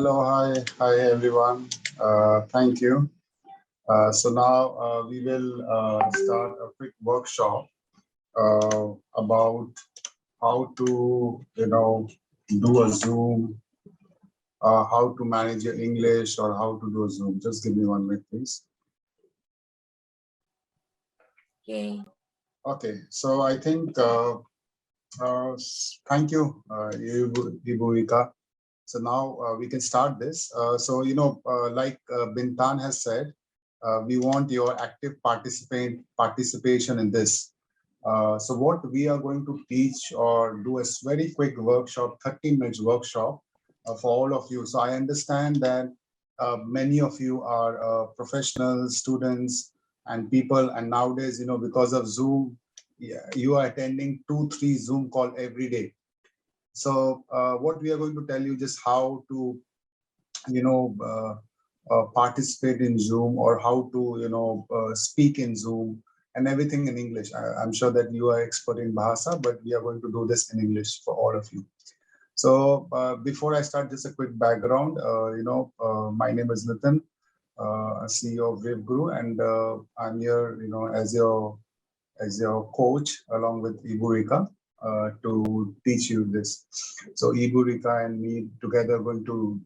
Hello, hi everyone. Thank you. So now we will start a quick workshop about how to, do a Zoom, how to manage your English, or how to do a Zoom. Just give me 1 minute, please. Okay. Okay. So I think thank you, Ibuika. So now we can start this. Like Bintan has said, we want your active participation in this. So what we are going to teach or do a very quick workshop, 30 minutes workshop for all of you. So I understand that many of you are professional students and people, and nowadays, because of Zoom, you are attending 2-3 Zoom call every day. So what we are going to tell you just how to, participate in Zoom, or how to, speak in Zoom, and everything in English. I'm sure that you are expert in Bahasa, but we are going to do this in English for all of you. So before I start, just a quick background. My name is Nitin, CEO of Rivguru, and I'm here, as your coach along with Iburika to teach you this. So Iburika and me together are going to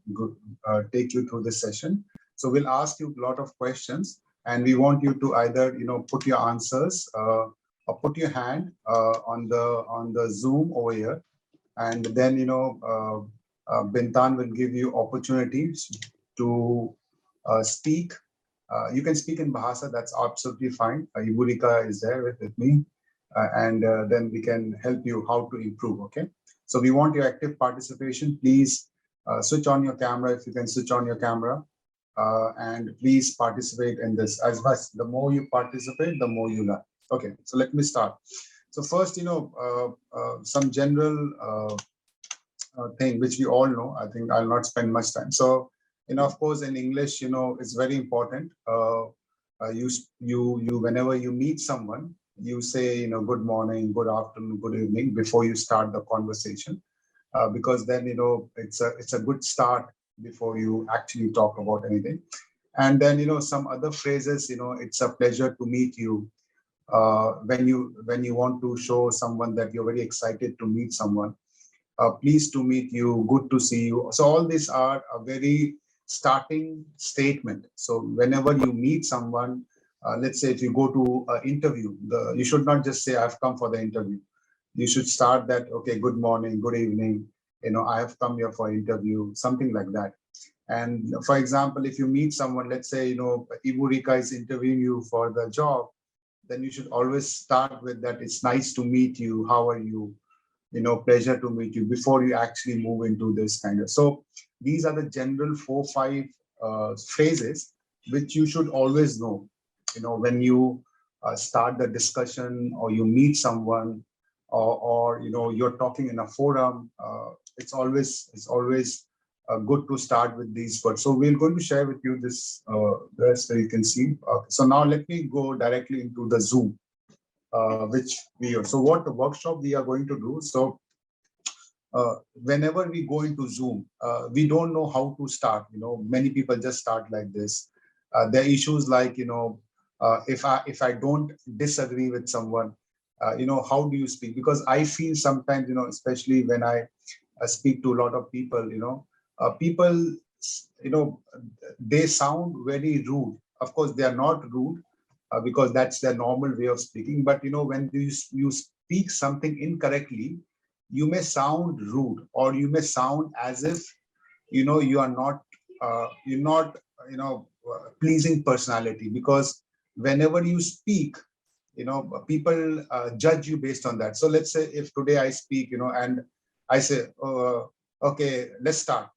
take you through this session. So we'll ask you a lot of questions, and we want you to either put your answers or put your hand on the Zoom over here, and then Bintan will give you opportunities to speak. You can speak in Bahasa, that's absolutely fine. Iburika is there with me, and then we can help you how to improve, okay? So we want your active participation. Please switch on your camera if you can switch on your camera, and please participate in this. As much, the more you participate, the more you learn. Okay, so let me start. So first, some general thing which we all know. I think I'll not spend much time. So, of course, in English, it's very important. Whenever you meet someone, you say, good morning, good afternoon, good evening before you start the conversation, because then, it's a good start before you actually talk about anything. And then, some other phrases, it's a pleasure to meet you. When you want to show someone that you're very excited to meet someone. Pleased to meet you, good to see you. So all these are a very starting statement. So whenever you meet someone, let's say if you go to an interview, you should not just say, I've come for the interview. You should start that, okay, good morning, good evening, I have come here for interview, something like that. And for example, if you meet someone, let's say, Iburika is interviewing you for the job, then you should always start with that. It's nice to meet you. How are you? Pleasure to meet you, before you actually move into this kind of. So these are the general 4-5 phrases which you should always know. When you start the discussion, or you meet someone, or you're talking in a forum, it's always good to start with these words. So we're going to share with you this so you can see. So now let me go directly into the Zoom. So what the workshop we are going to do. So whenever we go into Zoom, we don't know how to start. Many people just start like this. There are issues like, if I don't disagree with someone, how do you speak? Because I feel sometimes, especially when I speak to a lot of people, people, they sound very rude. Of course, they are not rude, because that's their normal way of speaking. But when you speak something incorrectly, you may sound rude, or you may sound as if you are not you're not pleasing personality. Because whenever you speak, people judge you based on that. So let's say if today I speak, and I say, okay, let's start.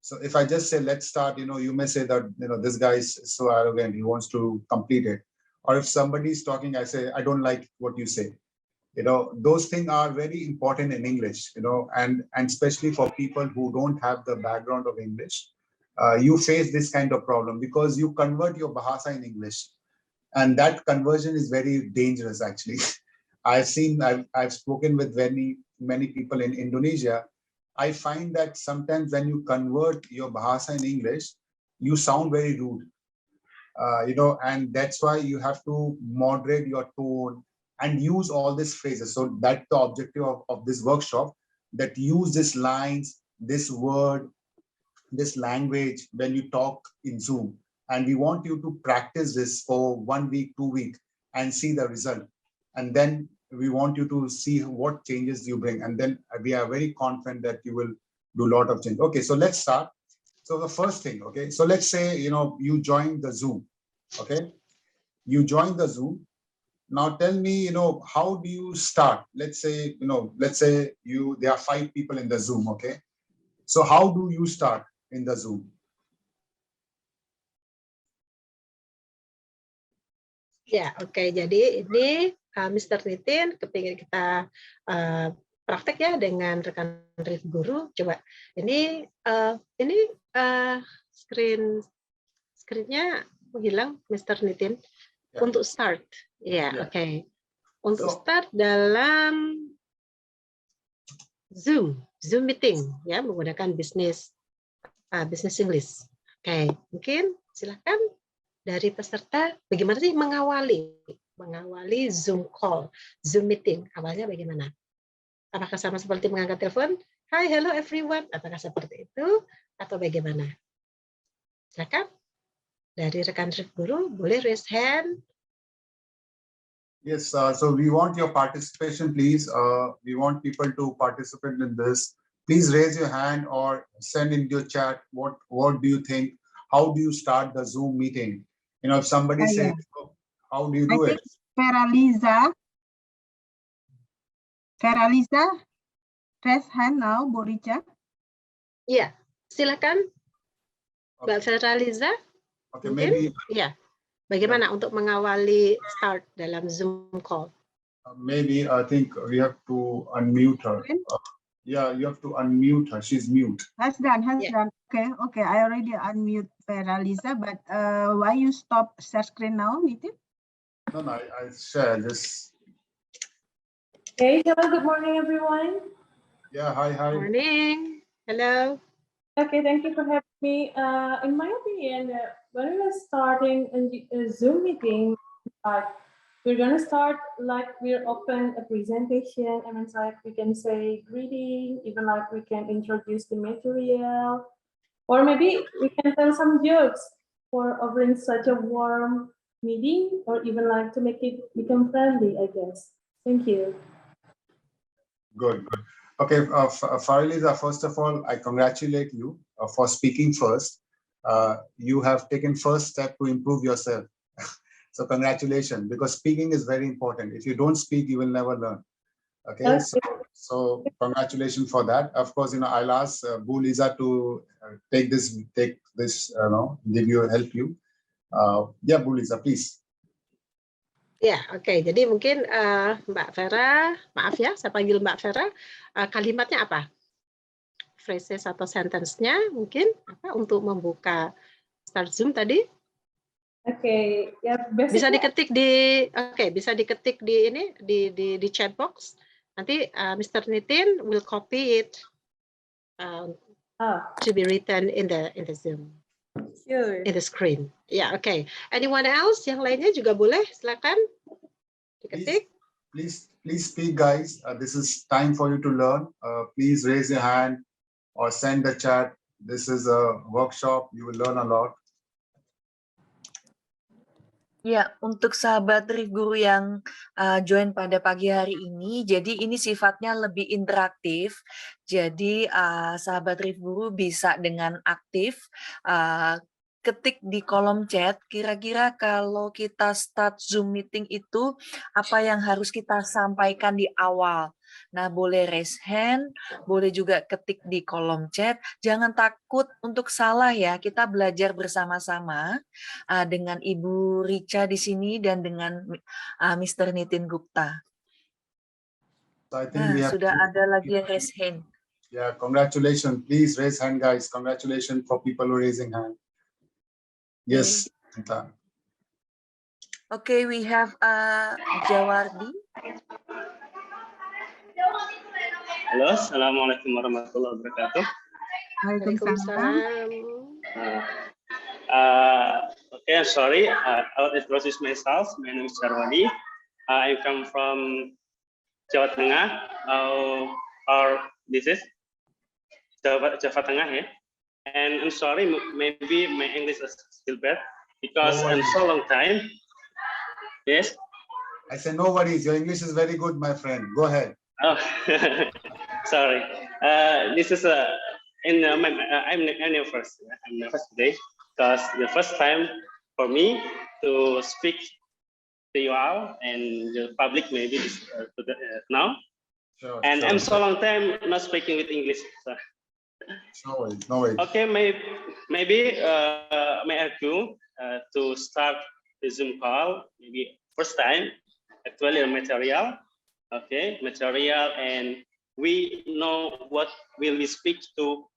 So if I just say let's start, you may say that this guy is so arrogant, he wants to complete it. Or if somebody is talking, I say, I don't like what you say. Those things are very important in English, and especially for people who don't have the background of English. You face this kind of problem because you convert your Bahasa in English, and that conversion is very dangerous, actually. I've spoken with many people in Indonesia. I find that sometimes when you convert your bahasa in English, you sound very rude. And that's why you have to moderate your tone and use all these phrases. So that's the objective of this workshop, that use these lines, this word, this language when you talk in Zoom. And we want you to practice this for 1 week, 2 weeks, and see the result. And then we want you to see what changes you bring. And then we are very confident that you will do a lot of change. Okay, so let's start. So the first thing, okay, so let's say, you join the Zoom, okay? You join the Zoom. Now tell me, how do you start? Let's say, there are 5 people in the Zoom, okay? So how do you start in the Zoom? Ya, oke. Jadi ini Mr. Nitin kepingin kita praktek ya dengan rekan Rivguru. Coba ini screen-nya menghilang, Mr. Nitin. Ya. Untuk start, ya, oke. Untuk start dalam Zoom meeting ya, menggunakan business English. Oke, mungkin silakan dari peserta bagaimana sih mengawali Zoom call, Zoom meeting, awalnya bagaimana? Apakah sama seperti mengangkat telepon? Hi, hello everyone. Apakah seperti itu atau bagaimana? Silakan dari rekan Rivguru, boleh raise hand. Yes, so we want your participation, please. We want people to participate in this. Please raise your hand or send in your chat. What do you think? How do you start the Zoom meeting? If somebody says, how do you do it? Feraliza, raise hand now, Borica. Iya, silakan, Mbak Feraliza. Okay, maybe. Iya, bagaimana untuk mengawali start dalam Zoom call? Maybe I think we have to unmute her. Yeah, you have to unmute her. She's mute. Has done. Okay. I already unmute Feraliza, but why you stop share screen now, Nitin? No, I share this. Okay, hello, good morning, everyone. Yeah, hi. Morning. Hello. Okay, thank you for having me. In my opinion, when we were starting a Zoom meeting, we're going to start like we're open a presentation, and it's like we can say greeting, even like we can introduce the material, or maybe we can tell some jokes for offering such a warm meeting, or even like to make it become friendly, I guess. Thank you. Good. Okay, Faraliza, first of all, I congratulate you for speaking first. You have taken first step to improve yourself. So congratulations, because speaking is very important. If you don't speak, you will never learn. Okay, so congratulations for that. Of course, I'll ask Liza to take this, give you, help you. Yeah, Liza, please. Ya, oke. Jadi mungkin Mbak Vera, maaf ya, saya panggil Mbak Vera. Kalimatnya apa? Phrases atau sentence-nya mungkin apa untuk membuka start Zoom tadi? Oke, ya bisa diketik di ini di chat box. Nanti Mr. Nitin will copy it to be written in the Zoom. Sure. In the screen. Ya, oke. Anyone else? Yang lainnya juga boleh, silakan diketik. Please speak, guys. This is time for you to learn. Please raise your hand or send the chat. This is a workshop. You will learn a lot. Ya, untuk sahabat Rivguru yang join pada pagi hari ini, jadi ini sifatnya lebih interaktif. Jadi sahabat Rivguru bisa dengan aktif ketik di kolom chat, kira-kira kalau kita start Zoom meeting itu apa yang harus kita sampaikan di awal. Nah, boleh raise hand, boleh juga ketik di kolom chat. Jangan takut untuk salah ya, kita belajar bersama-sama dengan Ibu Richa di sini dan dengan Mr. Nitin Gupta. Sudah ada lagi yang raise hand. Yeah, congratulations. Please raise hand, guys. Congratulations for people who are raising hand. Yes. Okay, we have Jawardi. Halo, Assalamualaikum warahmatullahi wabarakatuh. Waalaikumsalam. Okay, I'm sorry. I'll introduce myself. My name is Jarwadi. I come from Jawa Tengah. Or this is Java Tengah, yeah. And I'm sorry, maybe my English is still bad because I'm so long time. Yes. I say no worries. Your English is very good, my friend. Go ahead. Oh, sorry. This is I'm nervous. I'm nervous today because the first time for me to speak to you all and the public maybe now. Sure, And sure. I'm so long time not speaking with English. So. No worries, no worries. Okay, maybe may I do to start the Zoom call maybe first time actually material. Okay, material, and we know what will we speak to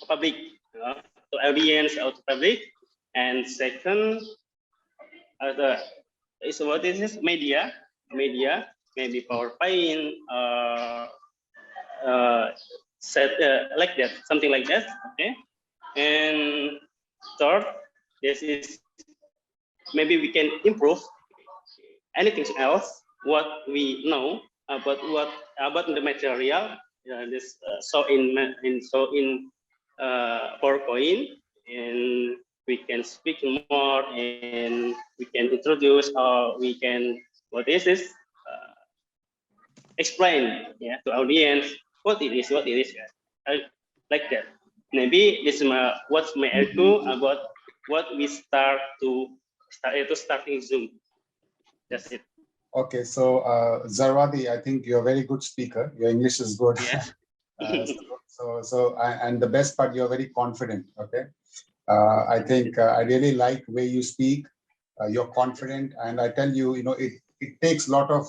public, to audience or to public. And second, is what is this media, maybe PowerPoint, set like that, something like that. Okay, and third, this is maybe we can improve anything else what we know about the material. This so in PowerPoint, and we can speak more, and we can introduce, or we can explain, yeah, to audience what it is, like that. Maybe this is what may I do about what we starting Zoom. That's it. Okay, so Zarwadi, I think you're a very good speaker. Your English is good. Yeah. And the best part, you're very confident. Okay, I think I really like the way you speak. You're confident, and I tell you, it takes a lot of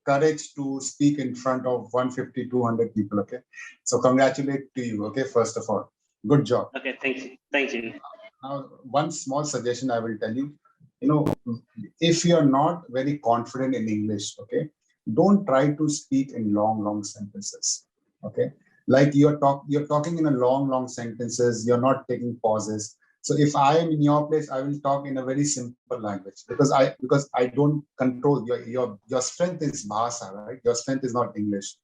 courage to speak in front of 150, 200 people. Okay, so congratulate to you. Okay, first of all, good job. Okay, thank you. Now, one small suggestion I will tell you. If you're not very confident in English, okay, don't try to speak in long sentences. Okay, like you're talking in a long sentences. You're not taking pauses. So if I am in your place, I will talk in a very simple language because I don't control your strength is Bahasa, right? Your strength is not English.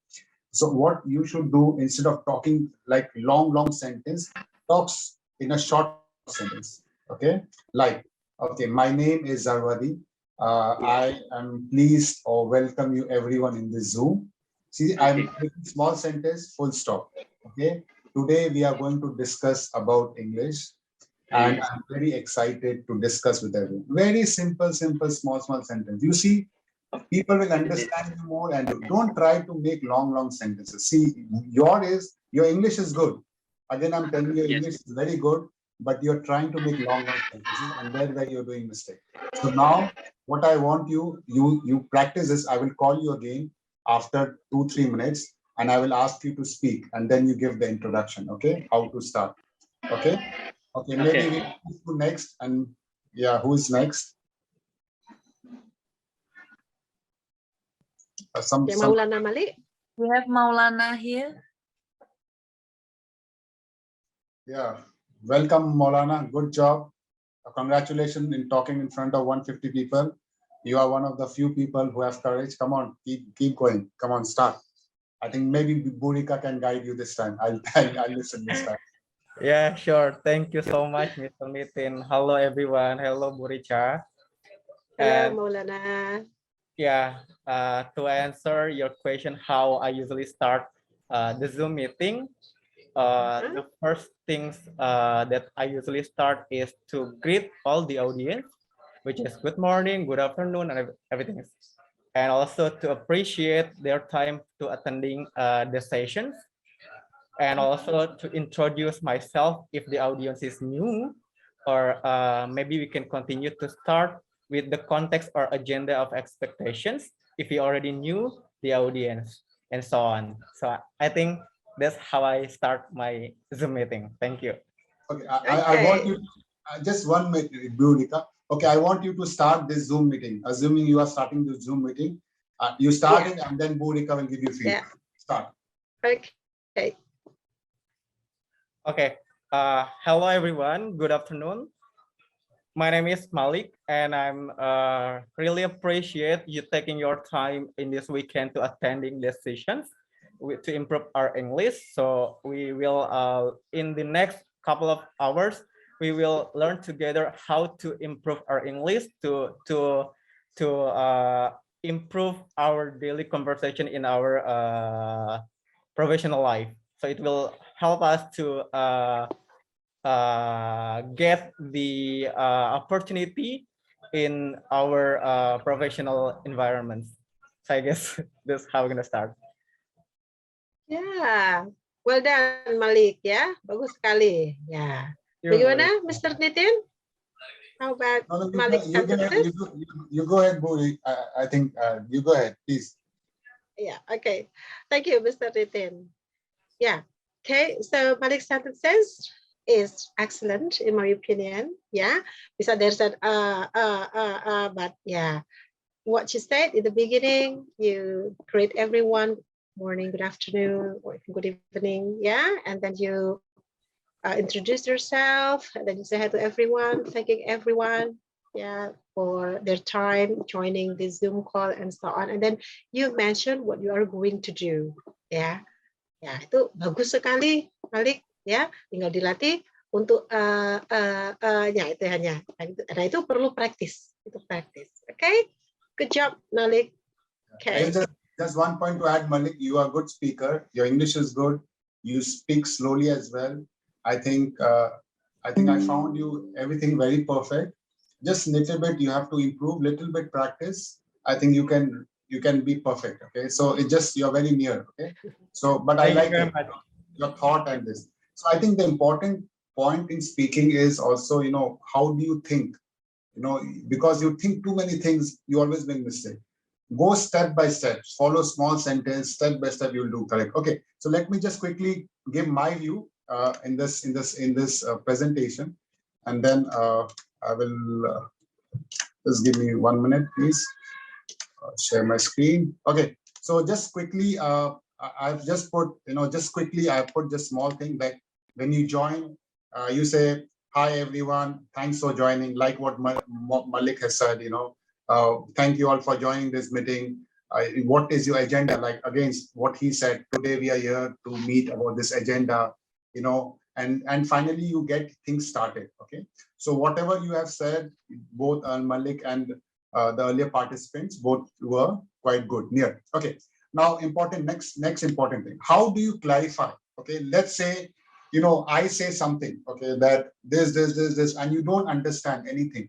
So what you should do, instead of talking like long sentence, talks in a short sentence. Okay, like, okay, my name is Zarwadi. I am pleased or welcome you everyone in this Zoom. See, I'm making small sentence, full stop. Okay, today we are going to discuss about English, and I'm very excited to discuss with everyone. Very simple, small sentence. You see, people will understand you more, and don't try to make long sentences. See, your English is good. Again, I'm telling you, English is very good, but you're trying to make long sentences, and that's where you're doing mistake. So now, what I want you practice is, I will call you again after 2-3 minutes, and I will ask you to speak, and then you give the introduction. Okay, how to start. Okay, maybe we move to next, and yeah, who is next? Maulana Malik. We have Maulana here. Yeah, welcome Maulana. Good job. Congratulations in talking in front of 150 people. You are one of the few people who have courage. Come on, keep going. Come on, start. I think maybe Burika can guide you this time. I'll listen this time. Yeah, sure. Thank you so much, Mr. Nitin. Hello, everyone. Hello, Buricha. Hello, Maulana. Yeah, to answer your question, how I usually start the Zoom meeting, the first things that I usually start is to greet all the audience, which is good morning, good afternoon, and everything. And also to appreciate their time to attending the sessions. And also to introduce myself if the audience is new, or maybe we can continue to start with the context or agenda of expectations if we already knew the audience, and so on. So I think that's how I start my Zoom meeting. Thank you. Okay, I want you, just 1 minute, Burika. Okay, I want you to start this Zoom meeting. Assuming you are starting the Zoom meeting, you starting, and then Burika will give you feedback. Start. Okay. Okay. Hello, everyone. Good afternoon. My name is Malik, and I'm really appreciate you taking your time in this weekend to attending this sessions to improve our English. So we will, in the next couple of hours, we will learn together how to improve our English to improve our daily conversation in our professional life. So it will help us to get the opportunity in our professional environments. So I guess that's how we're gonna start. Yeah, well done Malik ya, bagus sekali ya. Bagaimana Mr. Nitin? How about No, no, Malik's you sentences? go ahead, Buri. I think you go ahead, please. Yeah, okay. Thank you, Mr. Nitin. Yeah, okay. So Malik's sentences is excellent in my opinion. Yeah, because there's an but yeah, what you said in the beginning, you greet everyone, morning, good afternoon, or good evening. Yeah, and then you introduce yourself, and then you say hi to everyone, thanking everyone, yeah, for their time joining the Zoom call and so on. And then you mention what you are going to do, ya. Ya, itu bagus sekali, Malik. Ya, tinggal dilatih untuk ya itu hanya. Nah, itu perlu praktis, itu praktis. Okay, good job, Malik. Okay. Just one point to add, Malik. You are a good speaker. Your English is good. You speak slowly as well. I think I found you everything very perfect. Just little bit you have to improve, little bit practice. I think you can be perfect. Okay, so it just you're very near. Okay, so but I like it, your thought and this. So I think the important point in speaking is also, you know, how do you think? You know, because you think too many things, you always make mistake. Go step by step, follow small sentence, step by step you'll do correct. Okay, so let me just quickly give my view in this presentation, and then I will just give me 1 minute, please. Share my screen. Okay, so just quickly, I've just put, you know, just quickly I put just small thing like when you join, you say hi everyone, thanks for joining, like what Malik has said, you know. Thank you all for joining this meeting. What is your agenda? Like against what he said, today we are here to meet about this agenda, you know, and finally you get things started. Okay, so whatever you have said, both Malik and the earlier participants, both were quite good, near. Okay, now next important thing, how do you clarify? Okay, let's say, you know, I say something, okay, that this, and you don't understand anything.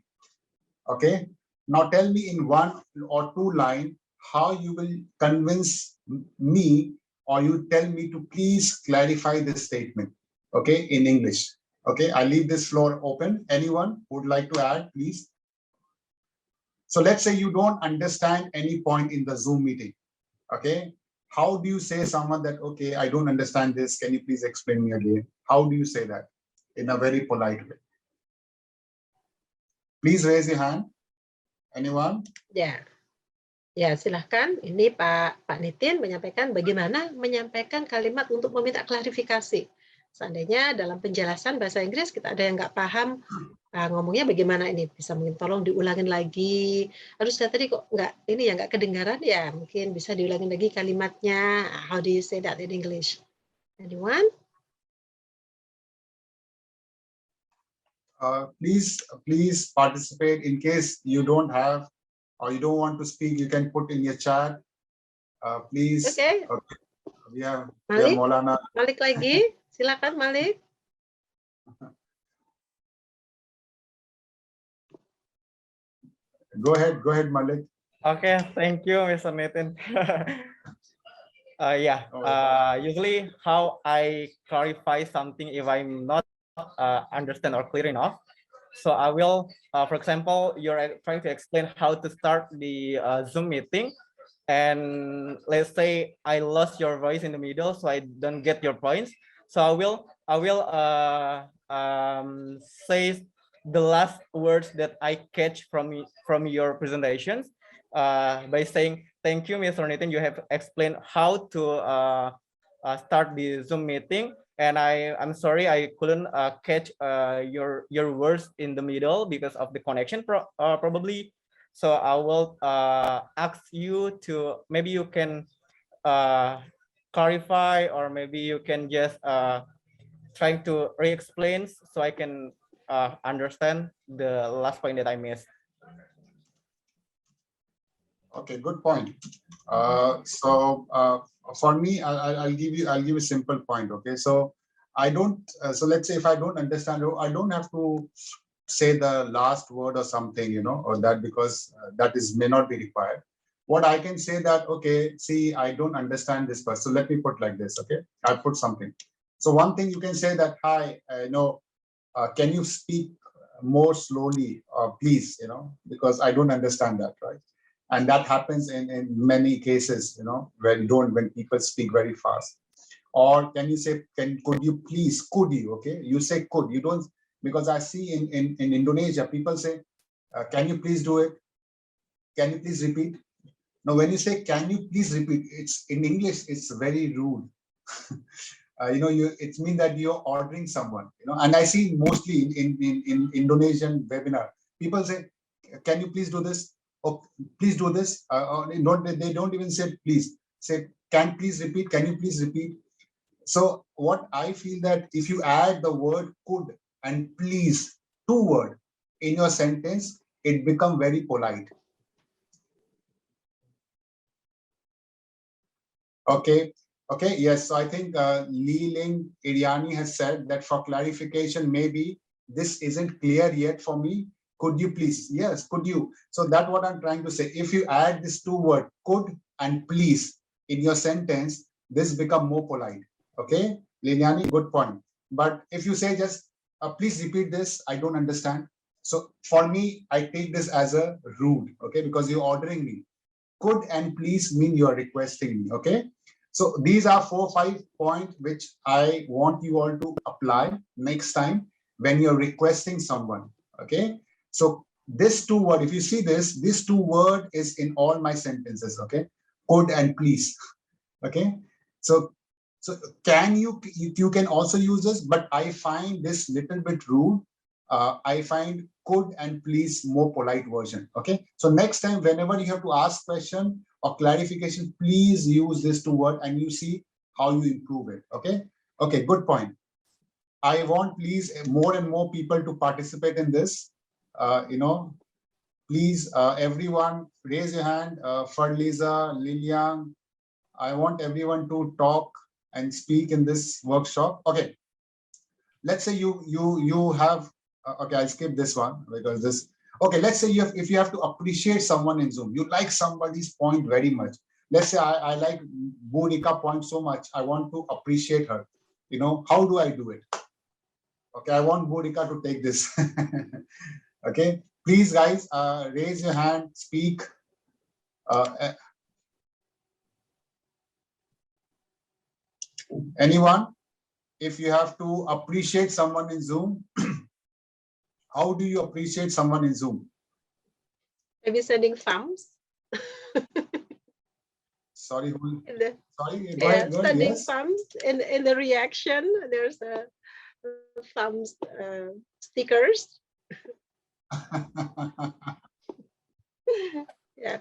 Okay, now tell me in 1 or 2 line how you will convince me, or you tell me to please clarify this statement, okay, in English. Okay, I leave this floor open. Anyone would like to add, please? So let's say you don't understand any point in the Zoom meeting. Okay, how do you say someone that, okay, I don't understand this, can you please explain me again? How do you say that in a very polite way? Please raise your hand. Anyone? Ya, ya silahkan. Ini Pak Nitin menyampaikan bagaimana menyampaikan kalimat untuk meminta klarifikasi. Seandainya dalam penjelasan bahasa Inggris kita ada yang nggak paham, ngomongnya bagaimana ini, bisa mungkin tolong diulangin lagi. Harusnya tadi kok nggak ini ya nggak kedengaran ya, mungkin bisa diulangin lagi kalimatnya. How do you say that in English? Anyone? Please participate. In case you don't have or you don't want to speak, you can put in your chat. Please. Okay. We have Maulana. Malik lagi, silakan Malik. Go ahead, Malik. Okay, thank you, Mr. Nathan. Usually how I clarify something if I'm not understand or clear enough. So I will, for example, you're trying to explain how to start the Zoom meeting, and let's say I lost your voice in the middle, so I don't get your points. So I will say the last words that I catch from your presentations by saying, thank you, Mr. Nathan, you have explained how to start the Zoom meeting. And I'm sorry I couldn't catch your words in the middle because of the connection probably. So I will ask you to, maybe you can clarify, or maybe you can just try to re-explain so I can understand the last point that I missed. Okay, good point. For me, I'll give you a simple point. Okay, so I don't. So let's say if I don't understand, I don't have to say the last word or something, or that, because that may not be required. What I can say that, okay, see, I don't understand this person. So let me put like this. Okay, I put something. So one thing you can say that, hi, can you speak more slowly, please, because I don't understand that, right? And that happens in many cases, when people speak very fast. Or can you say, could you please, could you, okay? You say could, you don't, because I see in Indonesia, people say, can you please do it? Can you please repeat? Now, when you say, can you please repeat, it's in English, it's very rude. It means that you're ordering someone, and I see mostly in Indonesian webinar, people say, can you please do this? Or please do this. They don't even say please. Say, can please repeat? Can you please repeat? So what I feel that if you add the word could and please, two words in your sentence, it becomes very polite. Okay. Okay. Yes. So I think Lee Ling Iriani has said that for clarification, maybe this isn't clear yet for me. Could you please? Yes. Could you? So that's what I'm trying to say. If you add these two words, could and please, in your sentence, this become more polite. Okay. Liliani, good point. But if you say just, please repeat this, I don't understand. So for me, I take this as a rude. Okay. Because you're ordering me. Could and please mean you are requesting me. Okay. So these are 4-5 points which I want you all to apply next time when you're requesting someone. Okay. So this two word, if you see this two word is in all my sentences. Okay. Could and please. Okay. So can you can also use this, but I find this little bit rude. I find could and please more polite version. Okay. So next time, whenever you have to ask question or clarification, please use this two word and you see how you improve it. Okay. Okay. Good point. I want please more and more people to participate in this. Please, everyone raise your hand. Ferliza, Lilian, I want everyone to talk and speak in this workshop. Okay. Let's say you have, okay, I'll skip this one because this, okay, let's say if you have to appreciate someone in Zoom, you like somebody's point very much. Let's say I like Bodhika point so much, I want to appreciate her. How do I do it? Okay, I want Bodhika to take this. Okay, please guys, raise your hand, speak. Anyone? If you have to appreciate someone in Zoom, how do you appreciate someone in Zoom? Maybe sending thumbs. Sorry, sorry. Yeah, sending yes. thumbs in the reaction. There's a thumbs stickers. Yeah,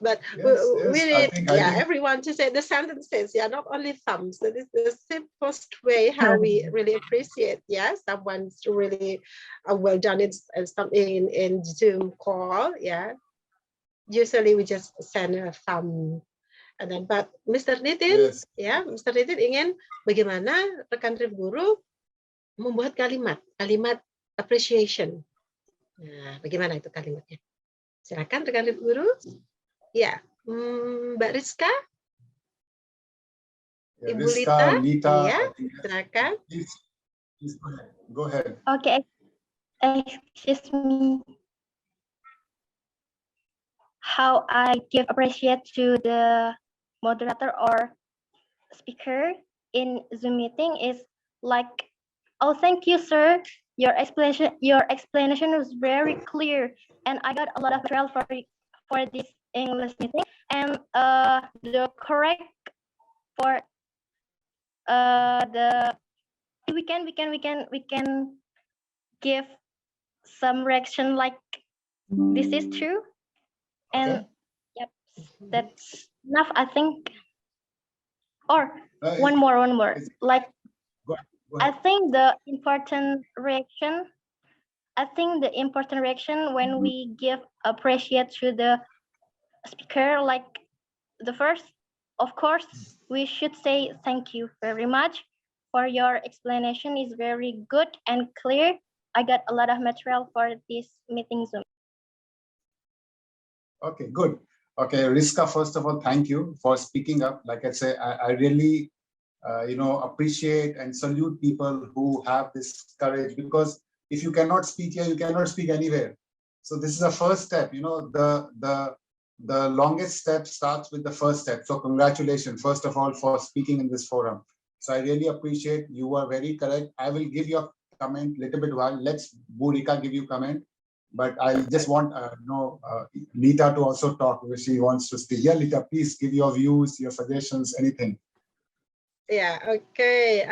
but yes, we yes, need I think everyone to say the sentences. Yeah, not only thumbs. That is the simplest way how we really appreciate. Yeah, someone's really well done in something in Zoom call. Yeah, usually we just send a thumb. And then, but Mr. Nitin, yes. ya, Mr. Nitin ingin bagaimana rekan Rivguru membuat kalimat appreciation. Nah, bagaimana itu kalimatnya? Silakan rekan Rivguru. Ya, Mbak Rizka, Yeah, Ibu Rizka, Lita, ya, silakan. Please go ahead. Okay, excuse me. How I give appreciate to the moderator or speaker in Zoom meeting is like, oh, thank you, sir. Your explanation was very clear, and I got a lot of material for this English meeting. And the correct for we can give some reaction like this is true, and yep, that's enough, I think. Or one more, like Go I ahead. think the important reaction when we give appreciate to the speaker, like the first, of course, we should say thank you very much for your explanation is very good and clear. I got a lot of material for this meeting Zoom. Okay, good. Okay, Rizka, first of all, thank you for speaking up. Like I say, I really, appreciate and salute people who have this courage, because if you cannot speak here, you cannot speak anywhere. So this is the first step. The longest step starts with the first step. So congratulations, first of all, for speaking in this forum. So I really appreciate, you are very correct. I will give you a comment little bit while. Let's Burika give you comment. But I just want Lita to also talk if she wants to speak. Yeah, Lita, please give your views, your suggestions, anything. Ya, oke.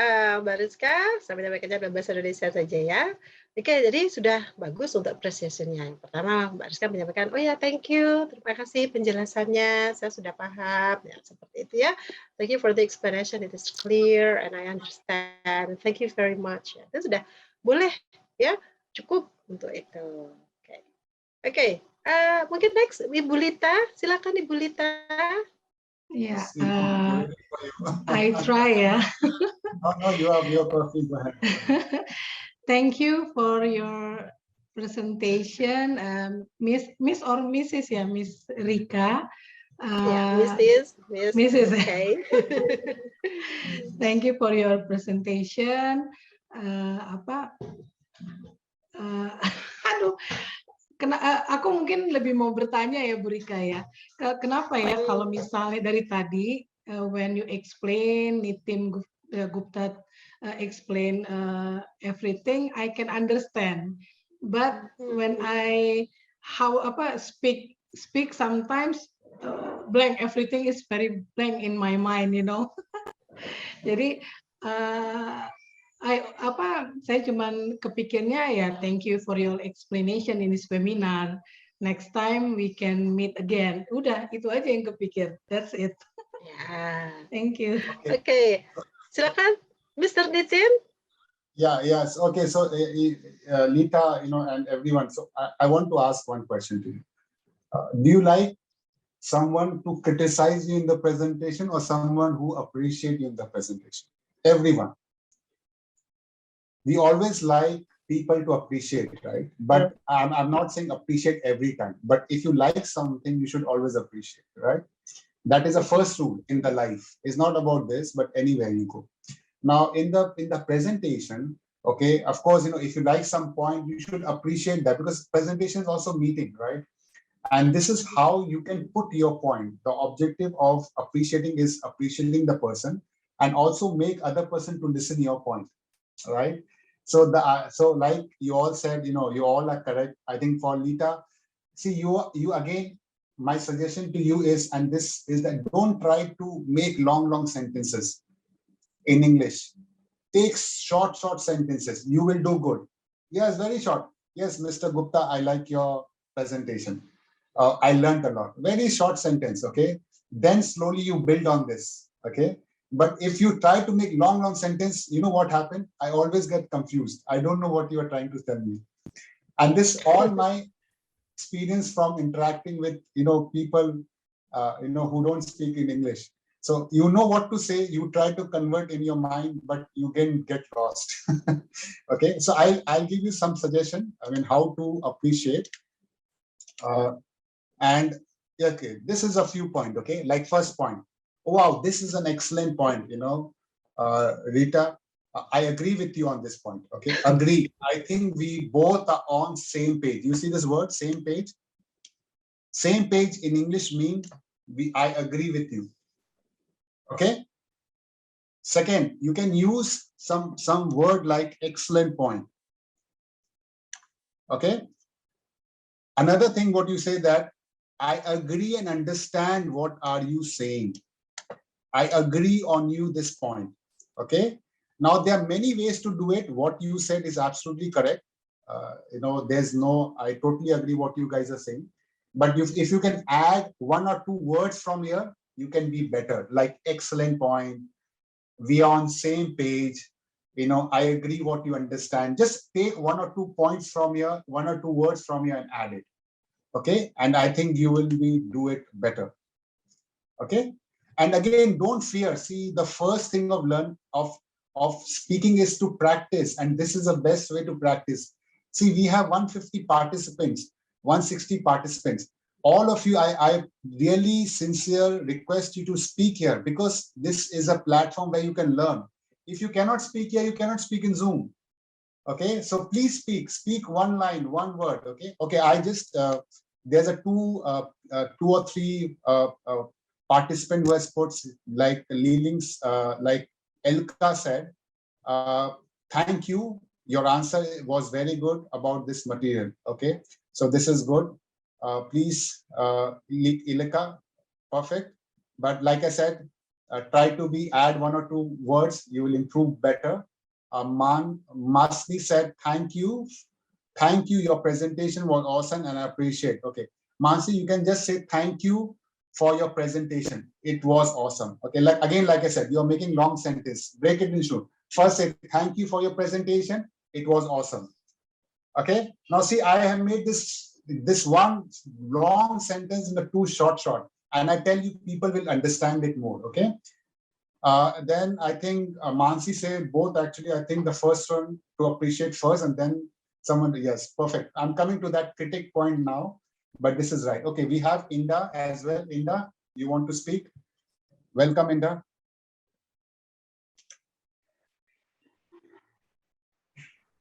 Mbak Rizka, sambil saja dalam bahasa Indonesia saja ya. Oke, jadi sudah bagus untuk appreciation-nya. Yang pertama, Mbak Rizka menyampaikan, oh ya, thank you, terima kasih penjelasannya, saya sudah paham, ya, seperti itu ya. Thank you for the explanation, it is clear and I understand. Thank you very much. Ya, itu sudah boleh, ya, cukup untuk itu. Oke. Mungkin next, Ibu Lita, silakan Ibu Lita. Yeah, I try, yeah. No, you are perfect. Go ahead. Thank you for your presentation, Miss or Mrs. Yeah, Miss Rika. Mrs. Okay. Thank you for your presentation. Aku mungkin lebih mau bertanya ya Bu Rika ya, kenapa ya kalau misalnya dari tadi when you explain, Nitin Gupta explain everything, I can understand, but when I speak sometimes blank, everything is very blank in my mind, Jadi saya cuman kepikirnya ya, thank you for your explanation in this webinar. Next time we can meet again. Udah, itu aja yang kepikir. That's it. Yeah. Thank you. Okay. Silakan, Mr. Nitin. Yeah, yes. Okay, so Lita, and everyone. So I want to ask one question to you. Do you like someone to criticize you in the presentation or someone who appreciates you in the presentation? Everyone. We always like people to appreciate, right? But I'm not saying appreciate every time. But if you like something, you should always appreciate, right? That is the first rule in the life. It's not about this, but anywhere you go. Now, in the presentation, okay, of course, if you like some point, you should appreciate that, because presentation is also meeting, right? And this is how you can put your point. The objective of appreciating is appreciating the person and also make other person to listen your point, right? So like you all said, you all are correct. I think for Lita, see you again, my suggestion to you is, and this is that don't try to make long sentences in English. Take short sentences. You will do good. Yes, very short. Yes, Mr. Gupta, I like your presentation. I learned a lot. Very short sentence, okay? Then slowly you build on this, okay? But if you try to make long sentence, you know what happened? I always get confused. I don't know what you are trying to tell me. And this all my experience from interacting with, people, who don't speak in English. So you know what to say, you try to convert in your mind, but you can get lost. Okay, so I'll give you some suggestion, how to appreciate. And okay, this is a few points, okay? Like first point, wow, this is an excellent point, Rita, I agree with you on this point, okay? Agree. I think we both are on same page. You see this word, same page? Same page in English means I agree with you, okay? Second, you can use some word like excellent point, okay? Another thing, what you say that, I agree and understand what are you saying. I agree on you this point. Okay. Now there are many ways to do it. What you said is absolutely correct. There's no, I totally agree what you guys are saying. But if you can add 1 or 2 words from here, you can be better. Like excellent point. We are on same page. I agree what you understand. Just take 1 or 2 points from here, 1 or 2 words from here and add it. Okay. And I think you will do it better. Okay. And again, don't fear. See, the first thing of speaking is to practice. And this is the best way to practice. See, we have 150 participants, 160 participants. All of you, I really sincere request you to speak here, because this is a platform where you can learn. If you cannot speak here, you cannot speak in Zoom. Okay, so please speak 1 line, 1 word. Okay, I just there's a 2 or 3 participant who has put, like Leelings, like Elka said, thank you. Your answer was very good about this material. Okay, so this is good. Please, Ilika, perfect. But like I said, try to add 1 or 2 words. You will improve better. Masni said, thank you. Thank you. Your presentation was awesome and I appreciate. Okay, Mansi, you can just say thank you for your presentation. It was awesome. Okay, like I said, you're making long sentence. Break it in short. First say thank you for your presentation. It was awesome. Okay. Now see, I have made this one long sentence in a 2 short, and I tell you, people will understand it more. Okay. Then I think Mansi said both. Actually, I think the first one to appreciate first, and then someone. Yes, perfect. I'm coming to that critic point now. But this is right. Okay, we have Inda as well. Inda, you want to speak? Welcome, Inda.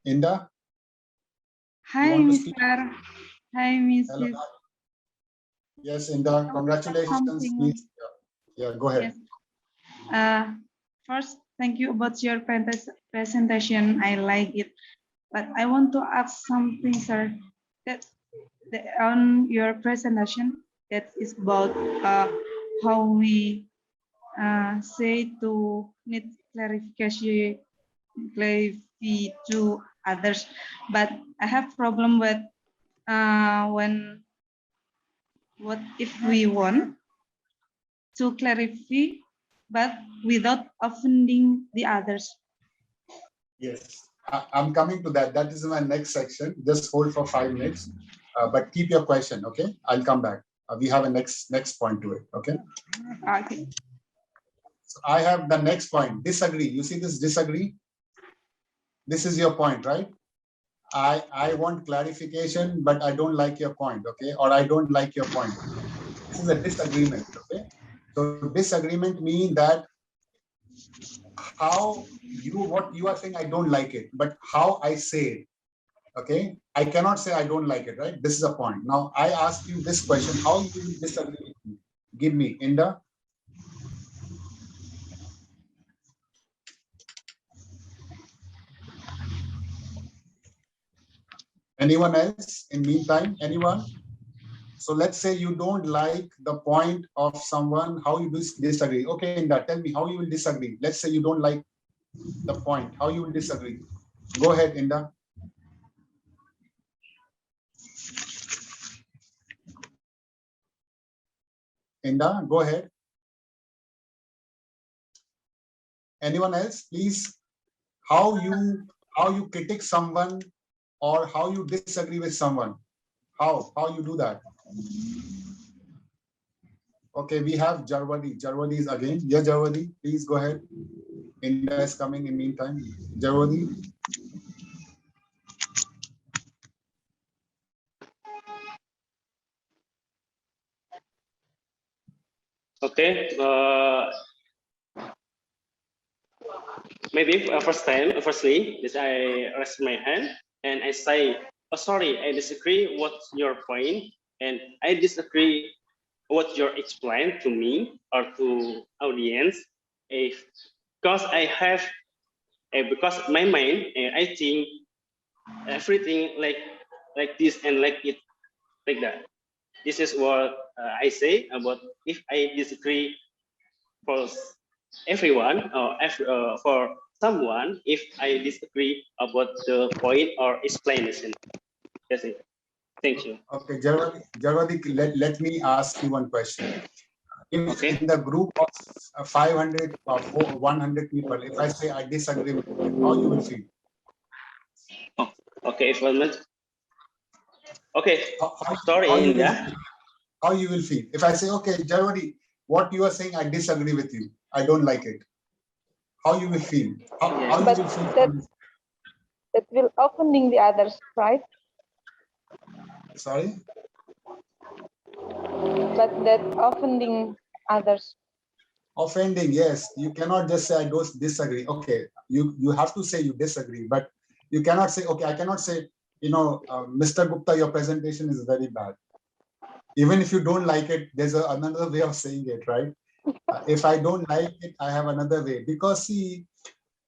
Inda? Hi, Mr. Hi, Mrs. Hello. Yes, Inda, congratulations. Please. Yeah, go ahead. Yes. First, thank you about your presentation. I like it. But I want to ask something, sir. On your presentation, that is about how we say to need clarification to others. But I have problem with what if we want to clarify, but without offending the others. Yes, I'm coming to that. That is my next section. Just hold for 5 minutes, but keep your question. Okay, I'll come back. We have a next point to it. Okay. Okay. So I have the next point. Disagree. You see this disagree? This is your point, right? I want clarification, but I don't like your point. Okay, or I don't like your point. This is a disagreement. Okay. So disagreement means that what you are saying, I don't like it, but how I say it. Okay, I cannot say I don't like it, right? This is a point. Now I ask you this question: how you will disagree with me? Give me, Inda. Anyone else? In meantime, anyone? So let's say you don't like the point of someone. How you disagree? Okay, Inda, tell me how you will disagree. Let's say you don't like the point. How you will disagree? Go ahead, Inda. Inda, go ahead. Anyone else, please? How you critique someone or how you disagree with someone? How you do that? Okay, we have Jarwadi. Jarwadi is again. Yeah, Jarwadi, please go ahead. Inda is coming in meantime. Jarwadi. Okay. Maybe firstly, I raise my hand and I say, oh, sorry, I disagree. What's your point? And I disagree what you're explaining to me or to audience. Because I have, because my mind, I think everything like this and like it, like that. This is what I say about if I disagree first. everyone or for someone if I disagree about the point or explanation. That's it. Thank you. Okay, Jarwadi, let me ask you one question. If Okay. in the group of 500 or 100 people, if I say I disagree with you, how you will feel? Oh, okay, for a minute. Okay, sorry, How you will Indah. feel? How you will feel? If I say, okay, Jarwadi, what you are saying, I disagree with you. I don't like it. How you will feel? How you will feel? That will offending the others, right? Sorry? But that offending others. Offending, yes. You cannot just say I don't disagree. Okay, you have to say you disagree, but you cannot say, okay, I cannot say, Mr. Gupta, your presentation is very bad. Even if you don't like it, there's another way of saying it, right? If I don't like it, I have another way. Because see,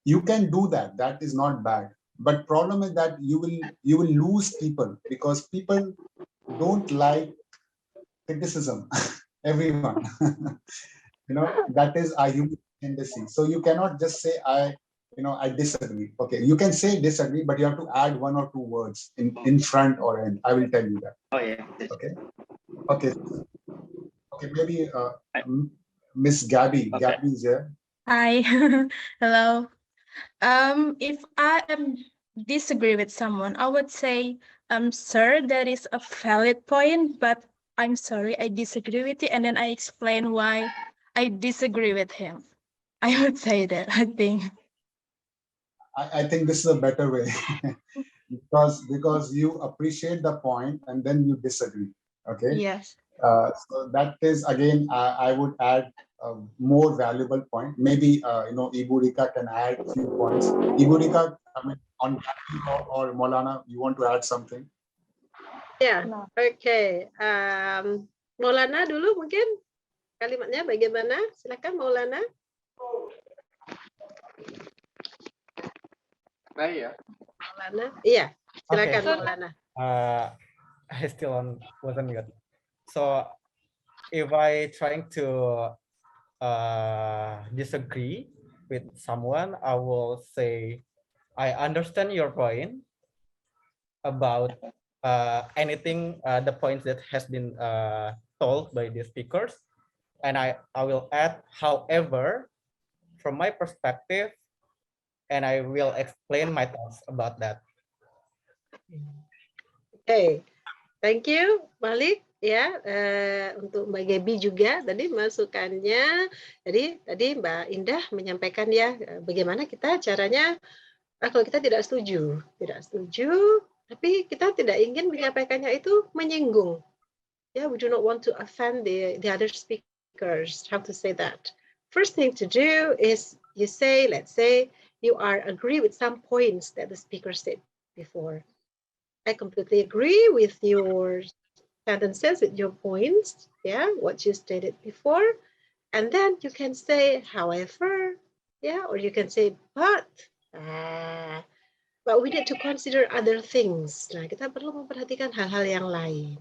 you can do that. That is not bad. But problem is that you will lose people because people don't like criticism. Everyone, that is our human tendency. So you cannot just say I disagree. Okay, you can say disagree, but you have to add one or two words in front or end. I will tell you that. Oh yeah. Okay. Maybe Miss Gabby. Okay. Gabby is there. Hi. Hello. If I disagree with someone, I would say, sir, that is a valid point, but I'm sorry, I disagree with you, and then I explain why I disagree with him. I would say that, I think. I think this is a better way because you appreciate the point and then you disagree. Okay. Yes. So that is again, I would add a more valuable point. Maybe Ibu Rika can add a few points. Ibu Rika, I mean, on or Maulana, you want to add something? Ya, oke. Maulana dulu mungkin kalimatnya bagaimana? Silakan Maulana. Saya. Maulana, iya. Silakan Okay. Maulana. I still wasn't good. So if I trying to disagree with someone, I will say, I understand your point about anything, the points that has been told by the speakers. And I will add, however, from my perspective, and I will explain my thoughts about that. Okay, thank you, Malik. Ya, untuk Mbak Gaby juga tadi masukannya. Jadi tadi Mbak Indah menyampaikan ya bagaimana kita caranya kalau kita tidak setuju, tapi kita tidak ingin menyampaikannya itu menyinggung. Yeah, we do not want to offend the other speakers. How to say that? First thing to do is you say, let's say you agree with some points that the speaker said before. I completely agree with your sentences, with your points, yeah, what you stated before. And then you can say, however, yeah, or you can say, but we need to consider other things. Nah, kita perlu memperhatikan hal-hal yang lain.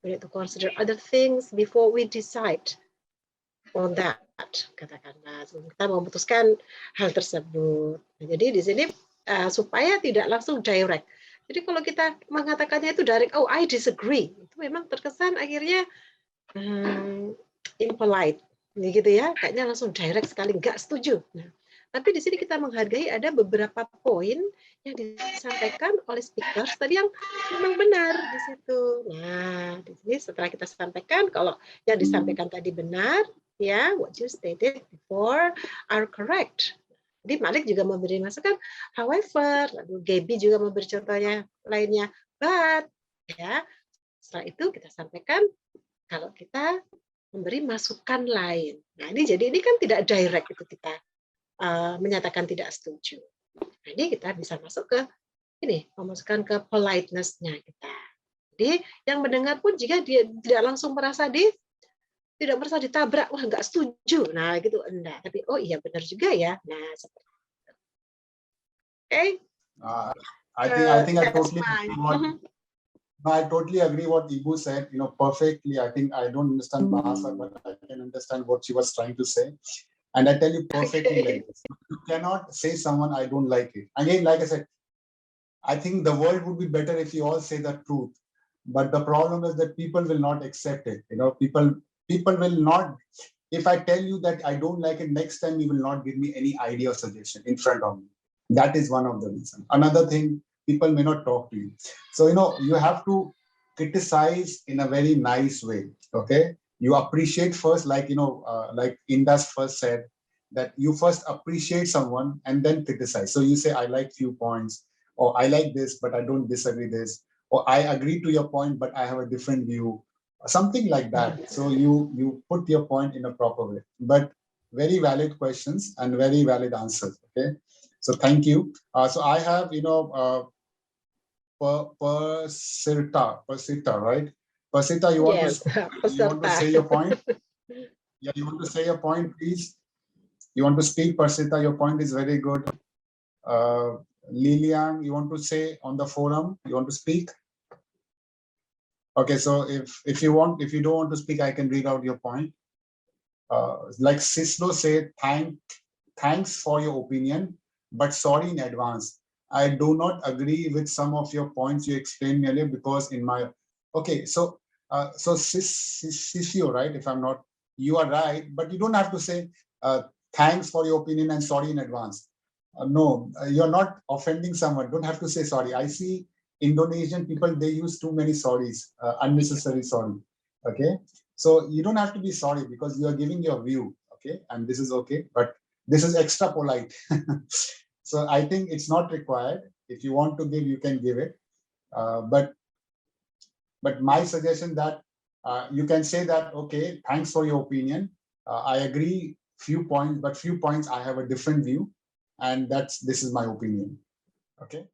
We need to consider other things before we decide on that. Katakanlah, kita memutuskan hal tersebut. Nah, jadi di sini supaya tidak langsung direct. Jadi kalau kita mengatakannya itu direct, oh I disagree, itu memang terkesan akhirnya impolite, gitu ya, kayaknya langsung direct sekali, nggak setuju. Nah, tapi di sini kita menghargai ada beberapa poin yang disampaikan oleh speakers tadi yang memang benar di situ. Nah, di sini setelah kita sampaikan kalau yang disampaikan tadi benar, ya, what you stated before are correct. Jadi Malik juga memberi masukan, however, lalu Gaby juga memberi contohnya lainnya, but, ya. Setelah itu kita sampaikan kalau kita memberi masukan lain. Nah, ini kan tidak direct itu kita menyatakan tidak setuju. Nah, ini kita bisa masuk ke memasukkan ke politeness-nya kita. Jadi yang mendengar pun jika dia tidak langsung tidak merasa ditabrak, wah nggak setuju, nah gitu enggak, tapi oh iya benar juga ya, nah seperti itu. Okay. I think I totally agree what Ibu said, perfectly. I think I don't understand Bahasa, but I can understand what she was trying to say. And I tell you perfectly like this. You cannot say someone, I don't like it. Again, like I said, I think the world would be better if you all say the truth. But the problem is that people will not accept it. People will not. If I tell you that I don't like it, next time you will not give me any idea or suggestion in front of me. That is one of the reasons. Another thing, people may not talk to you. So, you have to criticize in a very nice way. Okay. You appreciate first, like Indus first said, that you first appreciate someone and then criticize. So you say, I like few points, or I like this, but I don't disagree this, or I agree to your point, but I have a different view, something like that. So you put your point in a proper way. But very valid questions and very valid answers. Okay. So thank you. So I have, Persita, right? Persita, you want Yes, you want to say your point? Yeah, you want to say your point, please? You want to speak, Persita? Your point is very good. Lilian, you want to say on the forum? You want to speak? Okay, so if you don't want to speak, I can read out your point. Like Cislo said, thanks for your opinion, but sorry in advance. I do not agree with some of your points you explained earlier because so Sisio, right? If I'm not, you are right, but you don't have to say thanks for your opinion and sorry in advance. No, you're not offending someone. Don't have to say sorry. I see Indonesian people, they use too many sorries, unnecessary sorry. Okay, so you don't have to be sorry because you are giving your view. Okay, and this is okay, but this is extra polite. So I think it's not required. If you want to give, you can give it. But my suggestion that you can say that, okay, thanks for your opinion. I agree few points, but few points I have a different view, and this is my opinion. Okay.